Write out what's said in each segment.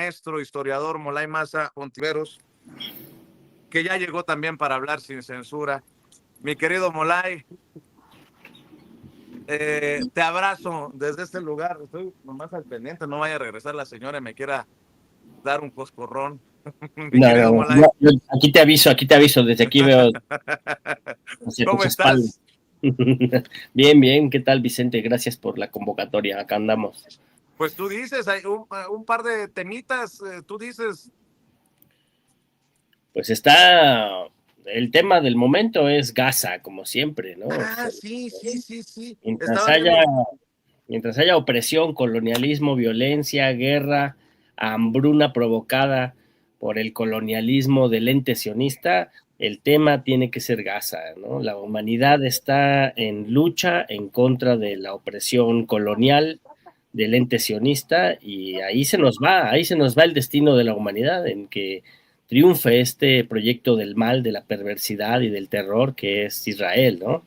maestro, historiador Molay Maza Ontiveros, que ya llegó también para hablar sin censura. Mi querido Molay, te abrazo desde este lugar. Estoy nomás al pendiente, no vaya a regresar la señora y me quiera dar un coscorrón. Mi querido Molay. Aquí te aviso, desde aquí veo hacia ¿Cómo tus espaldas. estás? Bien, ¿qué tal, Vicente? Gracias por la convocatoria, acá andamos. Pues tú dices, hay un par de temitas, tú dices. Pues está, el tema del momento es Gaza, como siempre, ¿no? Ah, sí. Mientras Estaba haya, viendo. mientras haya opresión, colonialismo, violencia, guerra, hambruna provocada por el colonialismo del ente sionista, el tema tiene que ser Gaza, ¿no? La humanidad está en lucha en contra de la opresión colonial del ente sionista y ahí se nos va el destino de la humanidad, en que triunfe este proyecto del mal, de la perversidad y del terror que es Israel, ¿no?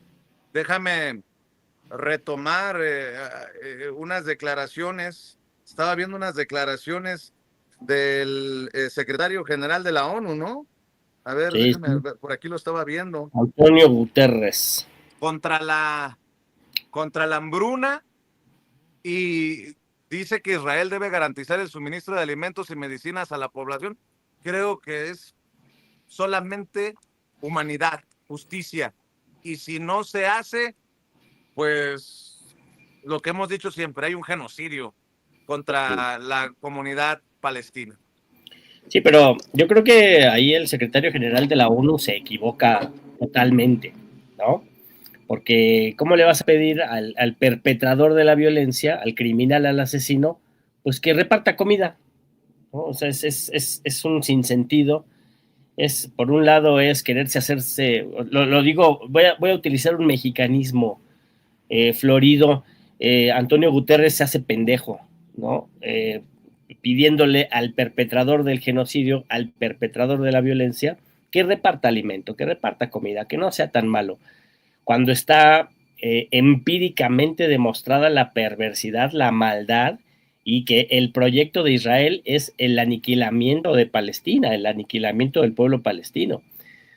Déjame retomar unas declaraciones. Estaba viendo unas declaraciones del secretario general de la ONU, ¿no? A ver, Sí, déjame sí. ver, por aquí lo estaba viendo. Antonio Guterres. Contra la hambruna, y dice que Israel debe garantizar el suministro de alimentos y medicinas a la población. Creo que es solamente humanidad, justicia. Y si no se hace, pues lo que hemos dicho siempre, hay un genocidio contra la comunidad palestina. Sí, pero yo creo que ahí el secretario general de la ONU se equivoca totalmente, ¿no? Porque ¿cómo le vas a pedir al perpetrador de la violencia, al criminal, al asesino, pues que reparta comida, ¿no? O sea, es un sinsentido. Por un lado, es quererse hacerse, lo digo, voy a utilizar un mexicanismo florido. Antonio Guterres se hace pendejo, ¿no? Pidiéndole al perpetrador del genocidio, al perpetrador de la violencia, que reparta alimento, que reparta comida, que no sea tan malo. Cuando está empíricamente demostrada la perversidad, la maldad, y que el proyecto de Israel es el aniquilamiento de Palestina, el aniquilamiento del pueblo palestino.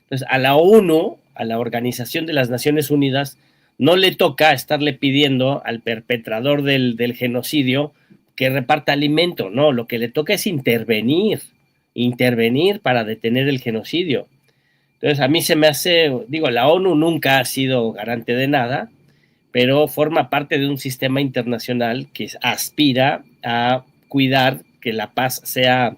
Entonces, a la ONU, a la Organización de las Naciones Unidas, no le toca estarle pidiendo al perpetrador del genocidio que reparta alimento, no, lo que le toca es intervenir para detener el genocidio. Entonces, a mí se me hace, digo, la ONU nunca ha sido garante de nada, pero forma parte de un sistema internacional que aspira a cuidar que la paz sea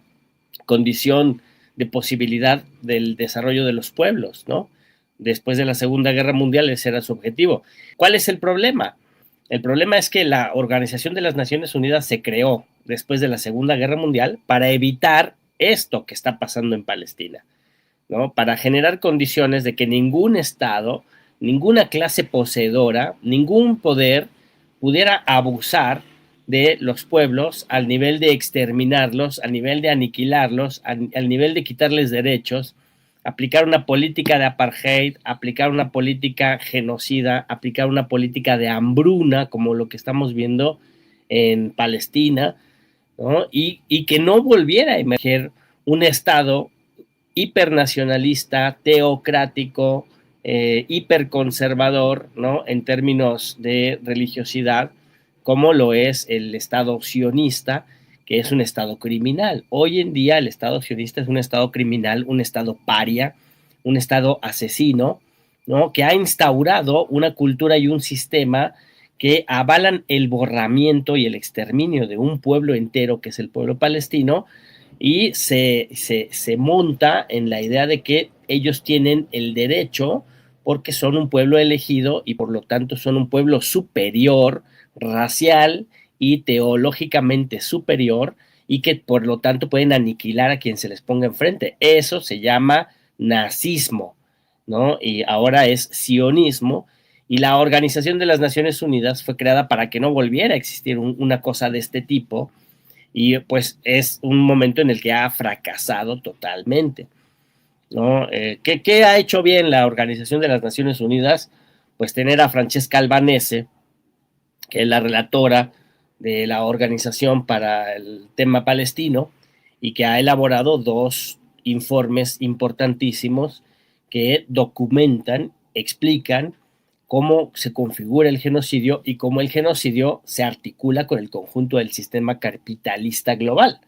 condición de posibilidad del desarrollo de los pueblos, ¿no? Después de la Segunda Guerra Mundial ese era su objetivo. ¿Cuál es el problema? El problema es que la Organización de las Naciones Unidas se creó después de la Segunda Guerra Mundial para evitar esto que está pasando en Palestina, ¿no? Para generar condiciones de que ningún Estado, ninguna clase poseedora, ningún poder pudiera abusar de los pueblos al nivel de exterminarlos, al nivel de aniquilarlos, al nivel de quitarles derechos, aplicar una política de apartheid, aplicar una política genocida, aplicar una política de hambruna, como lo que estamos viendo en Palestina, ¿no? Y que no volviera a emerger un Estado hipernacionalista, teocrático, hiperconservador, ¿no? En términos de religiosidad, como lo es el Estado sionista, que es un Estado criminal. Hoy en día el Estado sionista es un Estado criminal, un Estado paria, un Estado asesino, ¿no? Que ha instaurado una cultura y un sistema que avalan el borramiento y el exterminio de un pueblo entero, que es el pueblo palestino, y se monta en la idea de que ellos tienen el derecho porque son un pueblo elegido y por lo tanto son un pueblo superior, racial y teológicamente superior, y que por lo tanto pueden aniquilar a quien se les ponga enfrente. Eso se llama nazismo, ¿no? Y ahora es sionismo, y la Organización de las Naciones Unidas fue creada para que no volviera a existir una cosa de este tipo, y pues es un momento en el que ha fracasado totalmente, ¿no? ¿Qué ha hecho bien la Organización de las Naciones Unidas? Pues tener a Francesca Albanese, que es la relatora de la organización para el tema palestino, y que ha elaborado dos informes importantísimos que documentan, explican cómo se configura el genocidio y cómo el genocidio se articula con el conjunto del sistema capitalista global.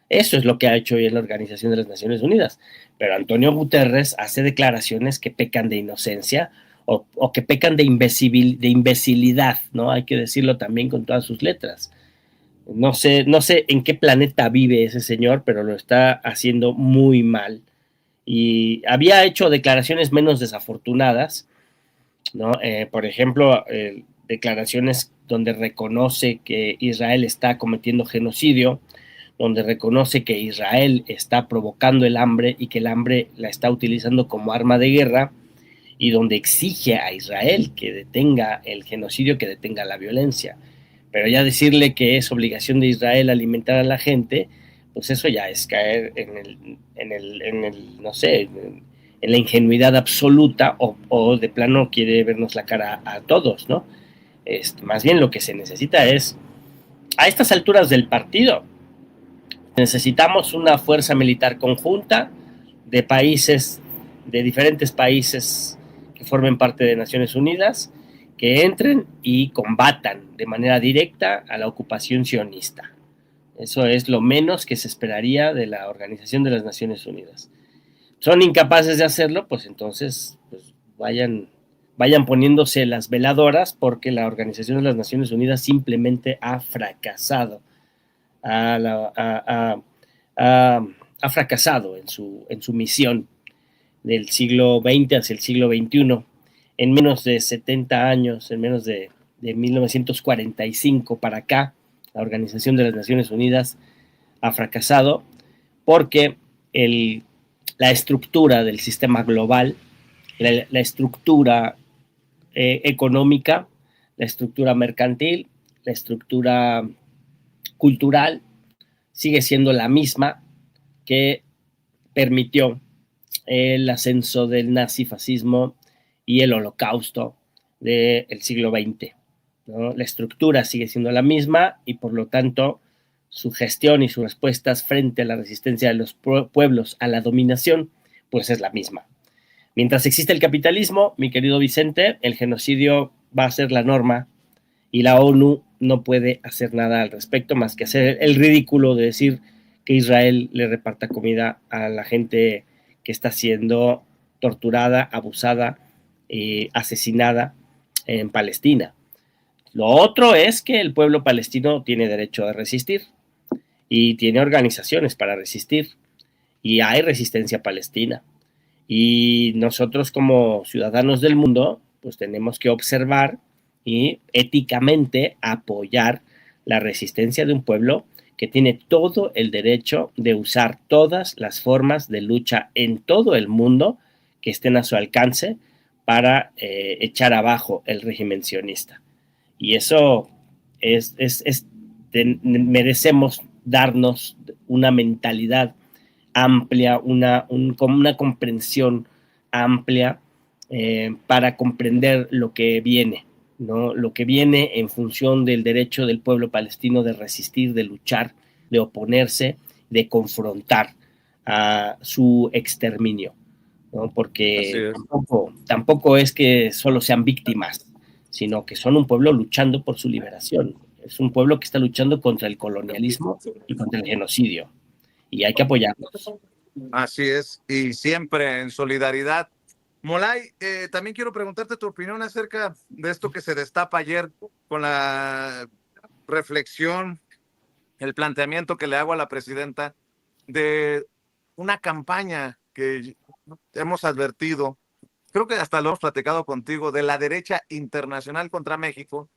Eso es lo que ha hecho hoy en la Organización de las Naciones Unidas. Pero Antonio Guterres hace declaraciones que pecan de inocencia o que pecan de imbecilidad, ¿no? Hay que decirlo también con todas sus letras. No sé en qué planeta vive ese señor, pero lo está haciendo muy mal. Y había hecho declaraciones menos desafortunadas, ¿no? Por ejemplo, declaraciones donde reconoce que Israel está cometiendo genocidio, donde reconoce que Israel está provocando el hambre y que el hambre la está utilizando como arma de guerra, y donde exige a Israel que detenga el genocidio, que detenga la violencia. Pero ya decirle que es obligación de Israel alimentar a la gente, pues eso ya es caer no sé, en la ingenuidad absoluta, o de plano quiere vernos la cara a todos, ¿no? Más bien lo que se necesita es, a estas alturas del partido, necesitamos una fuerza militar conjunta de países, de diferentes países que formen parte de Naciones Unidas, que entren y combatan de manera directa a la ocupación sionista. Eso es lo menos que se esperaría de la Organización de las Naciones Unidas. Son incapaces de hacerlo, pues entonces pues vayan poniéndose las veladoras, porque la Organización de las Naciones Unidas simplemente ha fracasado. Ha fracasado en su misión del siglo XX hacia el siglo XXI. En menos de 70 años, en menos de 1945 para acá, la Organización de las Naciones Unidas ha fracasado porque la estructura del sistema global, la estructura económica, la estructura mercantil, la estructura cultural, sigue siendo la misma que permitió el ascenso del nazifascismo y el holocausto del siglo XX, ¿no? La estructura sigue siendo la misma y por lo tanto su gestión y sus respuestas frente a la resistencia de los pueblos a la dominación, pues es la misma. Mientras existe el capitalismo, mi querido Vicente, el genocidio va a ser la norma y la ONU no puede hacer nada al respecto más que hacer el ridículo de decir que Israel le reparta comida a la gente que está siendo torturada, abusada, asesinada en Palestina. Lo otro es que el pueblo palestino tiene derecho a resistir y tiene organizaciones para resistir y hay resistencia palestina. Y nosotros como ciudadanos del mundo, pues tenemos que observar y éticamente apoyar la resistencia de un pueblo que tiene todo el derecho de usar todas las formas de lucha en todo el mundo que estén a su alcance para echar abajo el régimen sionista. Y eso merecemos darnos una mentalidad amplia, una comprensión amplia para comprender lo que viene, ¿no? Lo que viene en función del derecho del pueblo palestino de resistir, de luchar, de oponerse, de confrontar a su exterminio, ¿no? Porque tampoco es que solo sean víctimas, sino que son un pueblo luchando por su liberación. Es un pueblo que está luchando contra el colonialismo y contra el genocidio. Y hay que apoyarlos. Así es, y siempre en solidaridad. Molay, también quiero preguntarte tu opinión acerca de esto que se destapa ayer con la reflexión, el planteamiento que le hago a la presidenta de una campaña que hemos advertido, creo que hasta lo hemos platicado contigo, de la derecha internacional contra México,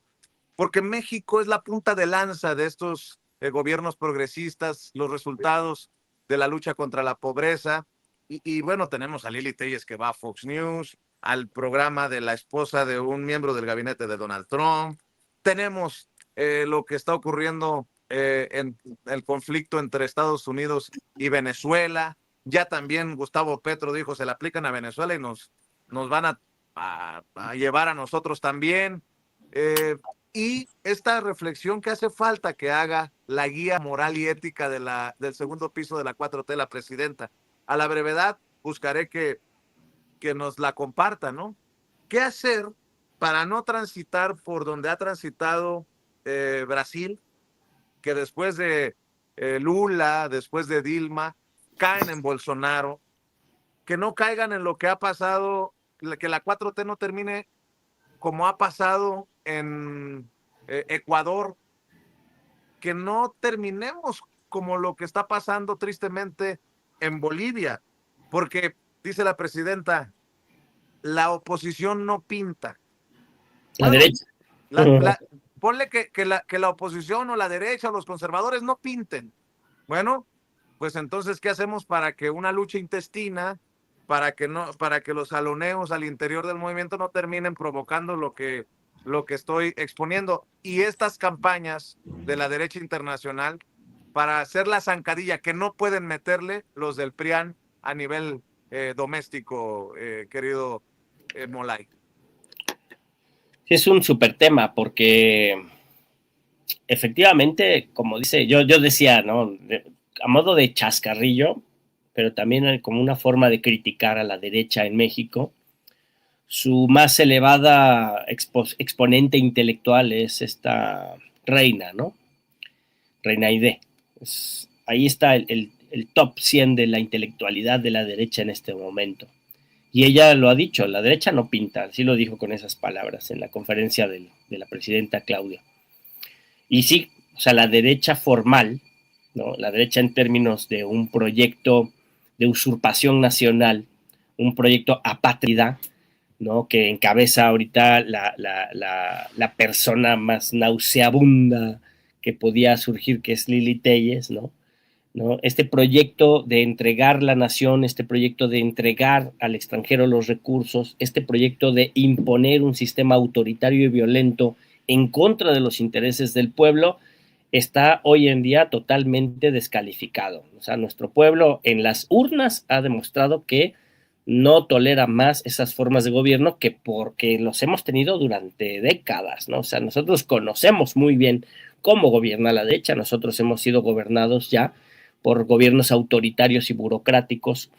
porque México es la punta de lanza de estos gobiernos progresistas, los resultados de la lucha contra la pobreza. Y bueno, tenemos a Lili Telles que va a Fox News, al programa de la esposa de un miembro del gabinete de Donald Trump. Tenemos lo que está ocurriendo en el conflicto entre Estados Unidos y Venezuela. Ya también Gustavo Petro dijo, se le aplican a Venezuela y nos van a llevar a nosotros también. y esta reflexión que hace falta que haga la guía moral y ética del segundo piso de la 4T, la presidenta. A la brevedad buscaré que nos la comparta, ¿no? ¿Qué hacer para no transitar por donde ha transitado Brasil, que después de Lula, después de Dilma, caen en Bolsonaro, que no caigan en lo que ha pasado, que la 4T no termine como ha pasado en Ecuador, que no terminemos como lo que está pasando tristemente en Bolivia, porque dice la presidenta, la oposición no pinta. La Bueno, derecha. ponle que la oposición o la derecha o los conservadores no pinten. Bueno, pues entonces, ¿qué hacemos para que una lucha intestina, para que los saloneos al interior del movimiento no terminen provocando lo que estoy exponiendo? Y estas campañas de la derecha internacional para hacer la zancadilla que no pueden meterle los del PRIAN a nivel doméstico, querido Molay. Sí, es un súper tema porque efectivamente, como dice, yo decía, ¿no? A modo de chascarrillo, pero también como una forma de criticar a la derecha en México, su más elevada exponente intelectual es esta reina, ¿no? Reina Aide. Ahí está el top 100 de la intelectualidad de la derecha en este momento. Y ella lo ha dicho, la derecha no pinta, así lo dijo con esas palabras en la conferencia de la presidenta Claudia. Y sí, o sea, la derecha formal, ¿no? La derecha en términos de un proyecto de usurpación nacional, un proyecto apátrida, ¿no? Que encabeza ahorita la persona más nauseabunda que podía surgir, que es Lili Telles, ¿no? Este proyecto de entregar la nación, este proyecto de entregar al extranjero los recursos, este proyecto de imponer un sistema autoritario y violento en contra de los intereses del pueblo, está hoy en día totalmente descalificado. O sea, nuestro pueblo en las urnas ha demostrado que no tolera más esas formas de gobierno que porque los hemos tenido durante décadas, ¿no? O sea, nosotros conocemos muy bien cómo gobierna la derecha, nosotros hemos sido gobernados ya por gobiernos autoritarios y burocráticos,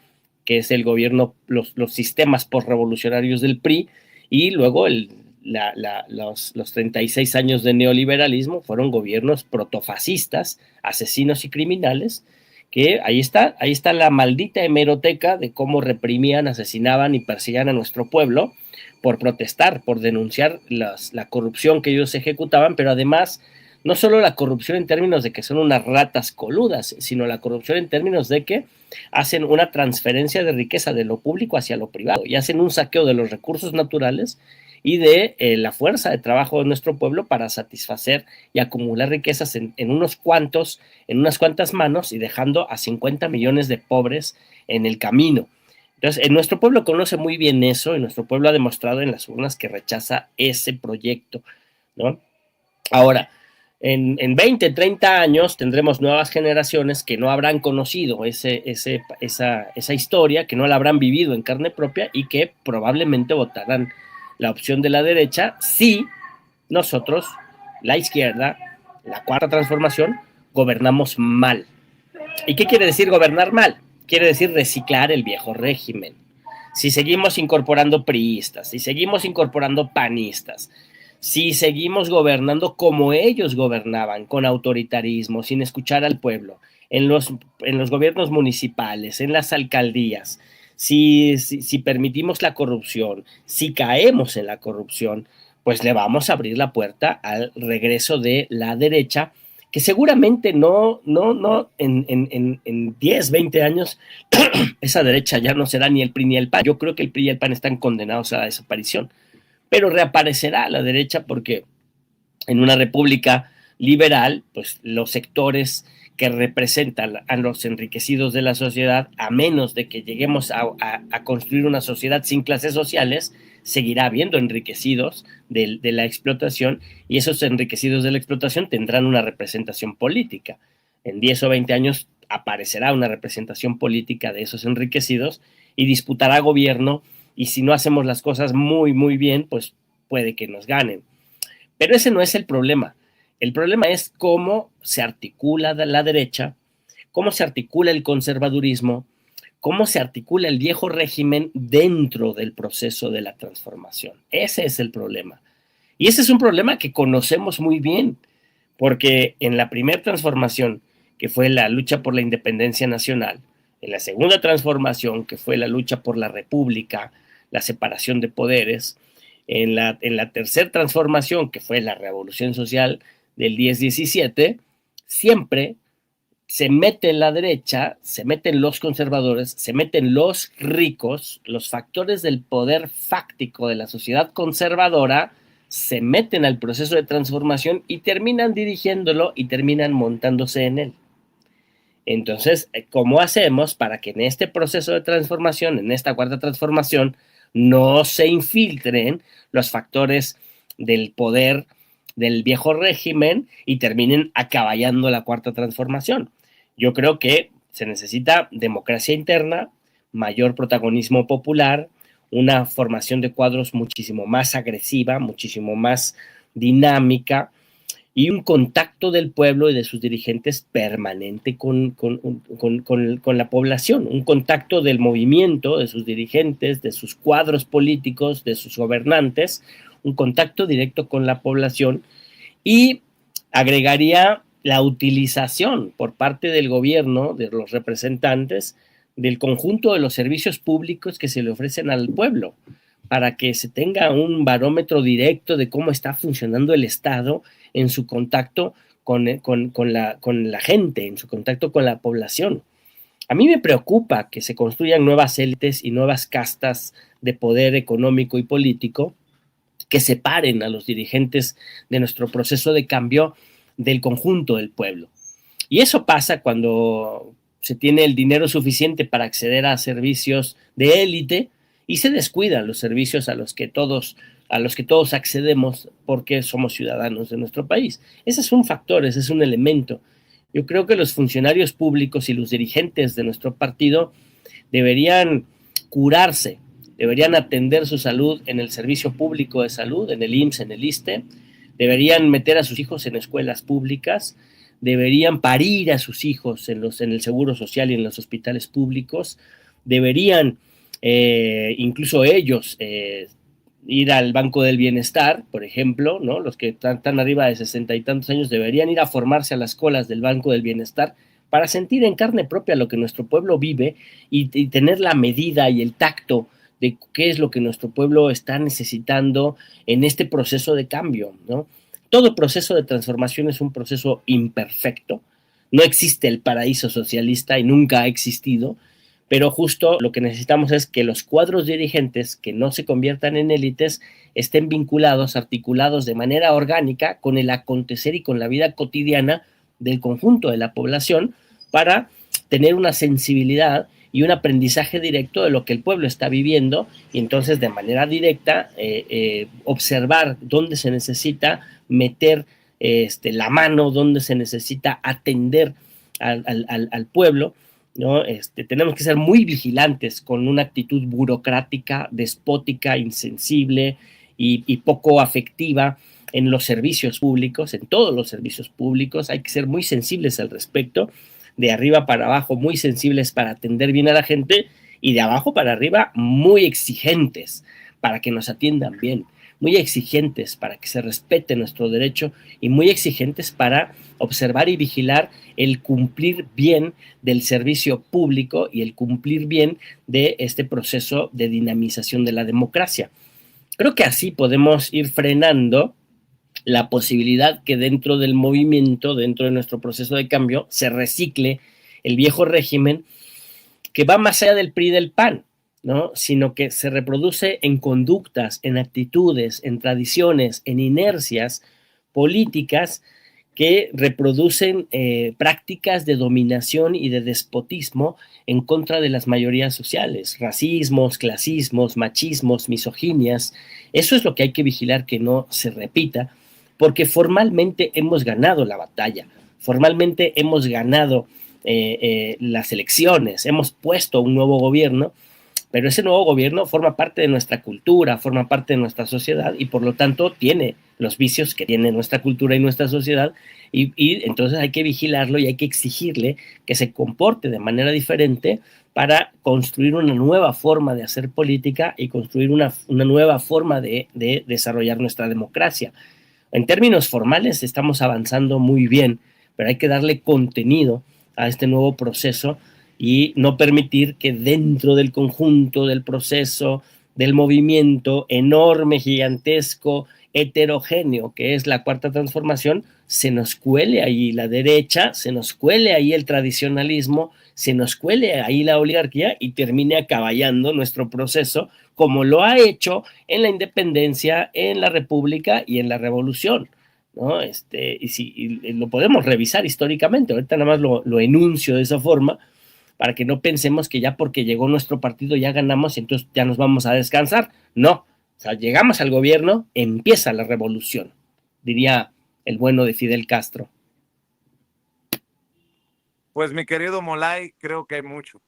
que es el gobierno, los sistemas postrevolucionarios del PRI, y luego los 36 años de neoliberalismo fueron gobiernos protofascistas, asesinos y criminales, que ahí está la maldita hemeroteca de cómo reprimían, asesinaban y perseguían a nuestro pueblo por protestar, por denunciar la corrupción que ellos ejecutaban, pero además no solo la corrupción en términos de que son unas ratas coludas, sino la corrupción en términos de que hacen una transferencia de riqueza de lo público hacia lo privado y hacen un saqueo de los recursos naturales y de la fuerza de trabajo de nuestro pueblo para satisfacer y acumular riquezas en unas cuantas manos y dejando a 50 millones de pobres en el camino. Entonces, nuestro pueblo conoce muy bien eso y nuestro pueblo ha demostrado en las urnas que rechaza ese proyecto, ¿no? Ahora, en 20, 30 años tendremos nuevas generaciones que no habrán conocido esa historia, que no la habrán vivido en carne propia y que probablemente votarán la opción de la derecha si nosotros, la izquierda, la cuarta transformación, gobernamos mal. ¿Y qué quiere decir gobernar mal? Quiere decir reciclar el viejo régimen. Si seguimos incorporando priistas, si seguimos incorporando panistas, si seguimos gobernando como ellos gobernaban, con autoritarismo, sin escuchar al pueblo, en los gobiernos municipales, en las alcaldías, si permitimos la corrupción, si caemos en la corrupción, pues le vamos a abrir la puerta al regreso de la derecha, que seguramente en 10, 20 años, esa derecha ya no será ni el PRI ni el PAN. Yo creo que el PRI y el PAN están condenados a la desaparición, pero reaparecerá la derecha porque en una república liberal, pues los sectores que representan a los enriquecidos de la sociedad, a menos de que lleguemos a construir una sociedad sin clases sociales, seguirá habiendo enriquecidos de la explotación y esos enriquecidos de la explotación tendrán una representación política. En 10 o 20 años aparecerá una representación política de esos enriquecidos y disputará gobierno y si no hacemos las cosas muy, muy bien, pues puede que nos ganen. Pero ese no es el problema. El problema es cómo se articula la derecha, cómo se articula el conservadurismo, cómo se articula el viejo régimen dentro del proceso de la transformación. Ese es el problema. Y ese es un problema que conocemos muy bien, porque en la primera transformación, que fue la lucha por la independencia nacional, en la segunda transformación, que fue la lucha por la república, la separación de poderes, en la tercera transformación, que fue la revolución social del 10-17, siempre se mete la derecha, se meten los conservadores, se meten los ricos, los factores del poder fáctico de la sociedad conservadora, se meten al proceso de transformación y terminan dirigiéndolo y terminan montándose en él. Entonces, ¿cómo hacemos para que en este proceso de transformación, en esta cuarta transformación, no se infiltren los factores del poder del viejo régimen y terminen acaballando la cuarta transformación? Yo creo que se necesita democracia interna, mayor protagonismo popular, una formación de cuadros muchísimo más agresiva, muchísimo más dinámica, y un contacto del pueblo y de sus dirigentes permanente con la población, un contacto del movimiento, de sus dirigentes, de sus cuadros políticos, de sus gobernantes, un contacto directo con la población, y agregaría la utilización por parte del gobierno, de los representantes, del conjunto de los servicios públicos que se le ofrecen al pueblo, para que se tenga un barómetro directo de cómo está funcionando el Estado en su contacto con la gente, en su contacto con la población. A mí me preocupa que se construyan nuevas élites y nuevas castas de poder económico y político que separen a los dirigentes de nuestro proceso de cambio del conjunto del pueblo. Y eso pasa cuando se tiene el dinero suficiente para acceder a servicios de élite y se descuidan los servicios a los que todos accedemos porque somos ciudadanos de nuestro país. Ese es un factor, ese es un elemento. Yo creo que los funcionarios públicos y los dirigentes de nuestro partido deberían curarse, deberían atender su salud en el servicio público de salud, en el IMSS, en el ISSSTE, deberían meter a sus hijos en escuelas públicas, deberían parir a sus hijos en el Seguro Social y en los hospitales públicos, deberían incluso ellos ir al Banco del Bienestar, por ejemplo, ¿no? Los que están arriba de 60 y tantos años deberían ir a formarse a las colas del Banco del Bienestar para sentir en carne propia lo que nuestro pueblo vive y tener la medida y el tacto de qué es lo que nuestro pueblo está necesitando en este proceso de cambio, ¿no? Todo proceso de transformación es un proceso imperfecto, no existe el paraíso socialista y nunca ha existido, pero justo lo que necesitamos es que los cuadros dirigentes que no se conviertan en élites estén vinculados, articulados de manera orgánica con el acontecer y con la vida cotidiana del conjunto de la población para tener una sensibilidad y un aprendizaje directo de lo que el pueblo está viviendo y entonces de manera directa observar dónde se necesita meter la mano, dónde se necesita atender al pueblo, ¿no? Tenemos que ser muy vigilantes con una actitud burocrática, despótica, insensible y poco afectiva en los servicios públicos, en todos los servicios públicos. Hay que ser muy sensibles al respecto, de arriba para abajo muy sensibles para atender bien a la gente y de abajo para arriba muy exigentes para que nos atiendan bien, muy exigentes para que se respete nuestro derecho y muy exigentes para observar y vigilar el cumplir bien del servicio público y el cumplir bien de este proceso de dinamización de la democracia. Creo que así podemos ir frenando la posibilidad que dentro del movimiento, dentro de nuestro proceso de cambio, se recicle el viejo régimen que va más allá del PRI y del PAN, ¿no? Sino que se reproduce en conductas, en actitudes, en tradiciones, en inercias políticas que reproducen prácticas de dominación y de despotismo en contra de las mayorías sociales, racismos, clasismos, machismos, misoginias. Eso es lo que hay que vigilar que no se repita, porque formalmente hemos ganado la batalla, formalmente hemos ganado las elecciones, hemos puesto un nuevo gobierno, pero ese nuevo gobierno forma parte de nuestra cultura, forma parte de nuestra sociedad y por lo tanto tiene los vicios que tiene nuestra cultura y nuestra sociedad, y entonces hay que vigilarlo y hay que exigirle que se comporte de manera diferente para construir una nueva forma de hacer política y construir una nueva forma de desarrollar nuestra democracia. En términos formales estamos avanzando muy bien, pero hay que darle contenido a este nuevo proceso y no permitir que dentro del conjunto del proceso, del movimiento enorme, gigantesco, heterogéneo que es la cuarta transformación, se nos cuele ahí la derecha, se nos cuele ahí el tradicionalismo, se nos cuele ahí la oligarquía y termine acaballando nuestro proceso como lo ha hecho en la independencia, en la república y en la revolución, ¿no? Y lo podemos revisar históricamente, ahorita nada más lo enuncio de esa forma, para que no pensemos que ya porque llegó nuestro partido ya ganamos y entonces ya nos vamos a descansar. No, o sea, llegamos al gobierno, empieza la revolución, diría el bueno de Fidel Castro. Pues mi querido Molay, creo que hay mucho.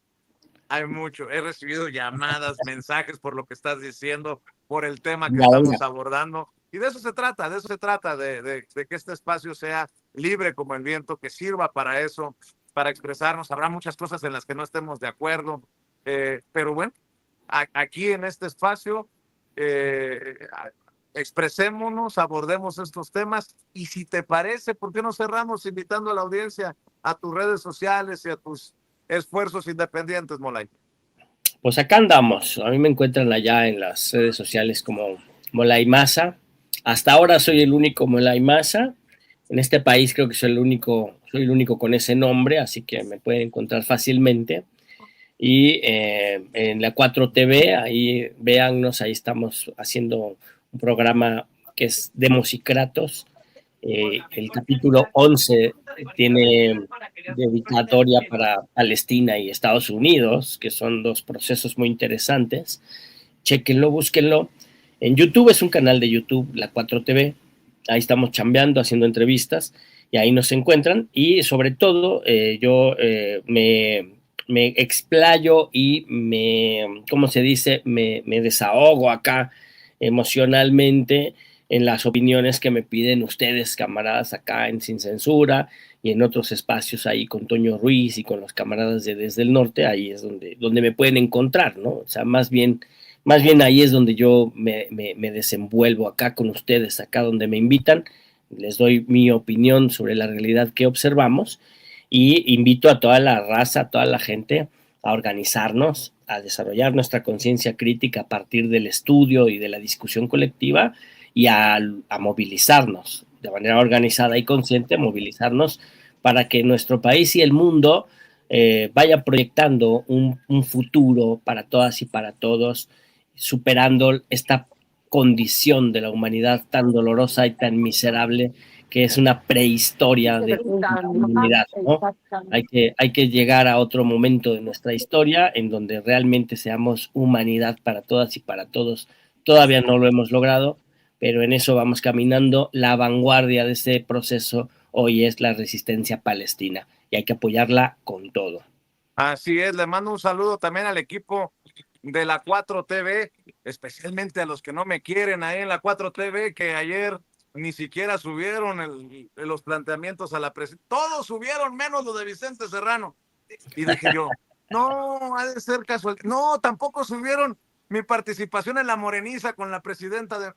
Hay mucho. He recibido llamadas, mensajes por lo que estás diciendo, por el tema que estamos abordando. Y de eso se trata, de que este espacio sea libre como el viento, que sirva para eso, para expresarnos. Habrá muchas cosas en las que no estemos de acuerdo, pero bueno, aquí en este espacio expresémonos, abordemos estos temas y si te parece, ¿por qué no cerramos invitando a la audiencia a tus redes sociales y a tus esfuerzos independientes, Molay? Pues acá andamos, a mí me encuentran allá en las redes sociales como Molay Maza. Hasta ahora soy el único Molay Maza. En este país creo que soy el único con ese nombre, así que me pueden encontrar fácilmente. Y en la 4TV, ahí véannos, ahí estamos haciendo un programa que es Demosicratos. El capítulo 11 tiene dedicatoria para Palestina y Estados Unidos, que son dos procesos muy interesantes. Chéquenlo, búsquenlo. En YouTube es un canal de YouTube, la 4TV. Ahí estamos chambeando, haciendo entrevistas y ahí nos encuentran. Y sobre todo, yo me explayo y ¿cómo se dice? Me desahogo acá emocionalmente en las opiniones que me piden ustedes, camaradas, acá en Sin Censura y en otros espacios ahí con Toño Ruiz y con los camaradas de Desde el Norte, ahí es donde me pueden encontrar, ¿no? O sea, más bien ahí es donde yo me desenvuelvo acá con ustedes, acá donde me invitan, les doy mi opinión sobre la realidad que observamos y invito a toda la raza, a toda la gente a organizarnos, a desarrollar nuestra conciencia crítica a partir del estudio y de la discusión colectiva y a movilizarnos de manera organizada y consciente, movilizarnos para que nuestro país y el mundo vaya proyectando un futuro para todas y para todos, superando esta condición de la humanidad tan dolorosa y tan miserable que es una prehistoria de la humanidad, ¿no? Hay que llegar a otro momento de nuestra historia en donde realmente seamos humanidad para todas y para todos. Todavía no lo hemos logrado, pero en eso vamos caminando. La vanguardia de ese proceso hoy es la resistencia palestina y hay que apoyarla con todo. Así es, le mando un saludo también al equipo de la 4TV, especialmente a los que no me quieren ahí en la 4TV, que ayer ni siquiera subieron los planteamientos a la presidencia. Todos subieron menos lo de Vicente Serrano. Y dije yo, no, ha de ser casual. No, tampoco subieron mi participación en la moreniza con la presidenta de...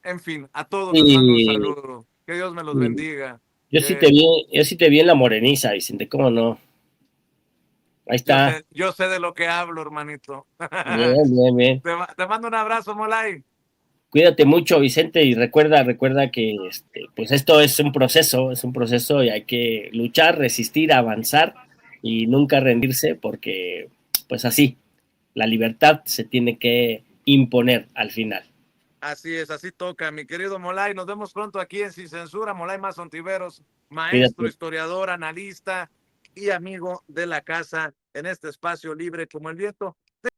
En fin, a todos les mando un saludo. Que Dios me los bendiga. Yo sí te vi en la moreniza, Vicente, ¿cómo no? Ahí está. Yo sé de lo que hablo, hermanito. Bien. Te mando un abrazo, Molay. Cuídate mucho, Vicente, y recuerda que pues esto es un proceso y hay que luchar, resistir, avanzar y nunca rendirse porque pues así, la libertad se tiene que imponer al final. Así es, así toca, mi querido Molay. Nos vemos pronto aquí en Sin Censura. Molay Mazón Tiveros, maestro, Cuídate. historiador, analista y amigo de la casa en este espacio libre como el viento.